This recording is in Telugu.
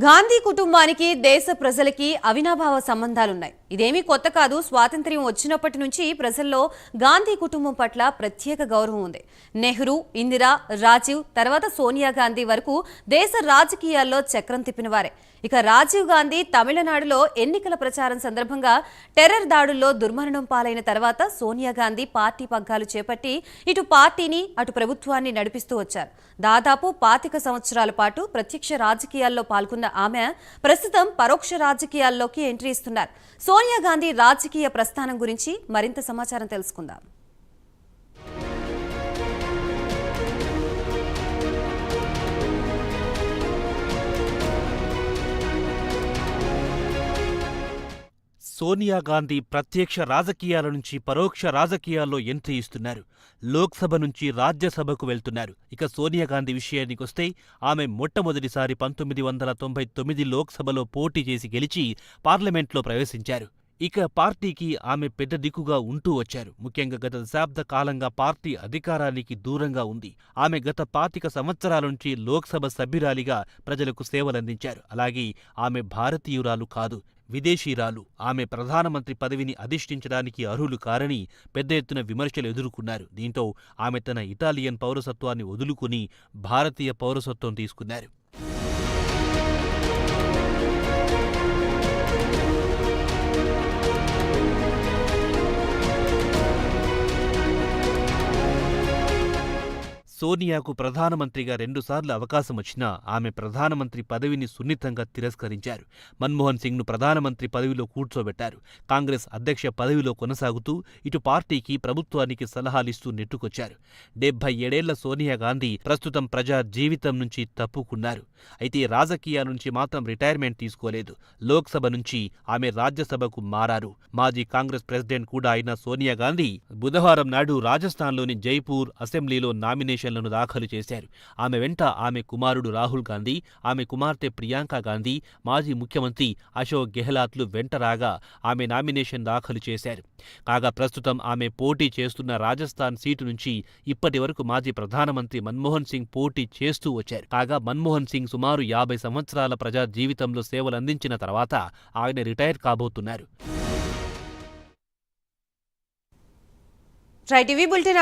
గాంధీ కుటుంబానికి దేశ ప్రజలకి అవినాభావ సంబంధాలున్నాయి. ఇదేమీ కొత్త కాదు. స్వాతంత్ర్యం వచ్చినప్పటి నుంచి ప్రజల్లో గాంధీ కుటుంబం పట్ల ప్రత్యేక గౌరవం ఉంది. నెహ్రూ, ఇందిరా, రాజీవ్ తర్వాత సోనియా గాంధీ వరకు దేశ రాజకీయాల్లో చక్రం తిప్పినవారే. ఇక రాజీవ్ గాంధీ తమిళనాడులో ఎన్నికల ప్రచారం సందర్భంగా టెర్రర్ దాడుల్లో దుర్మరణం పాలైన తర్వాత సోనియా గాంధీ పార్టీ పగ్గాలు చేపట్టి ఇటు పార్టీని అటు ప్రభుత్వాన్ని నడిపిస్తూ వచ్చారు. దాదాపు 25 సంవత్సరాల పాటు ప్రత్యక్ష రాజకీయాల్లో పాల్గొన్న ఆమె ప్రస్తుతం పరోక్ష రాజకీయాల్లోకి ఎంట్రీ ఇస్తున్నారు. సోనియా గాంధీ రాజకీయ ప్రస్థానం గురించి మరింత సమాచారం తెలుసుకుందాం. సోనియా గాంధీ ప్రత్యక్ష రాజకీయాల నుంచి పరోక్ష రాజకీయాల్లో ఎంట్రీ ఇస్తున్నారు. లోక్సభ నుంచి రాజ్యసభకు వెళ్తున్నారు. ఇక సోనియా గాంధీ విషయానికొస్తే ఆమె మొట్టమొదటిసారి 1999 లోక్సభలో పోటీ చేసి గెలిచి పార్లమెంట్లో ప్రవేశించారు. ఇక పార్టీకి ఆమె పెద్ద దిక్కుగా ఉంటూ వచ్చారు. ముఖ్యంగా గత దశాబ్ద కాలంగా పార్టీ అధికారానికి దూరంగా ఉంది. ఆమె గత 25 సంవత్సరాల నుంచి లోక్సభ సభ్యురాలిగా ప్రజలకు సేవలందించారు. అలాగే ఆమె భారతీయురాలు కాదు, విదేశీరాలు. ఆమె ప్రధానమంత్రి పదవిని అధిష్ఠించడానికి అర్హులు కారని పెద్ద ఎత్తున విమర్శలు ఎదుర్కొన్నారు. దీంతో ఆమె తన ఇటాలియన్ పౌరసత్వాన్ని వదులుకుని భారతీయ పౌరసత్వం తీసుకున్నారు. సోనియాకు ప్రధానమంత్రిగా 2 సార్లు అవకాశం వచ్చినా ఆమె ప్రధానమంత్రి పదవిని సున్నితంగా తిరస్కరించారు. మన్మోహన్ సింగ్ను ప్రధానమంత్రి పదవిలో కూర్చోబెట్టారు. కాంగ్రెస్ అధ్యక్ష పదవిలో కొనసాగుతూ ఇటు పార్టీకి ప్రభుత్వానికి సలహాలిస్తూ నెట్టుకొచ్చారు. 77 సోనియా గాంధీ ప్రస్తుతం ప్రజా జీవితం నుంచి తప్పుకున్నారు. అయితే రాజకీయాల నుంచి మాత్రం రిటైర్మెంట్ తీసుకోలేదు. లోక్సభ నుంచి ఆమె రాజ్యసభకు మారారు. మాజీ కాంగ్రెస్ ప్రెసిడెంట్ కూడా అయిన సోనియా గాంధీ బుధవారం నాడు రాజస్థాన్లోని జైపూర్ అసెంబ్లీలో నామినేషన్లను దాఖలు చేశారు. ఆమె వెంట ఆమె కుమారుడు రాహుల్ గాంధీ, ఆమె కుమార్తె ప్రియాంక గాంధీ, మాజీ ముఖ్యమంత్రి అశోక్ గెహ్లాట్లు వెంట రాగా ఆమె నామినేషన్ దాఖలు చేశారు. కాగా ప్రస్తుతం ఆమె పోటీ చేస్తున్న రాజస్థాన్ సీటు నుంచి ఇప్పటి వరకు మాజీ ప్రధానమంత్రి మన్మోహన్ సింగ్ పోటీ చేస్తూ వచ్చారు. కాగా మన్మోహన్ సింగ్ సుమారు 50 సంవత్సరాల ప్రజా జీవితంలో సేవలందించిన తర్వాత ఆయన రిటైర్ కాబోతున్నారు. Right, TV bulletin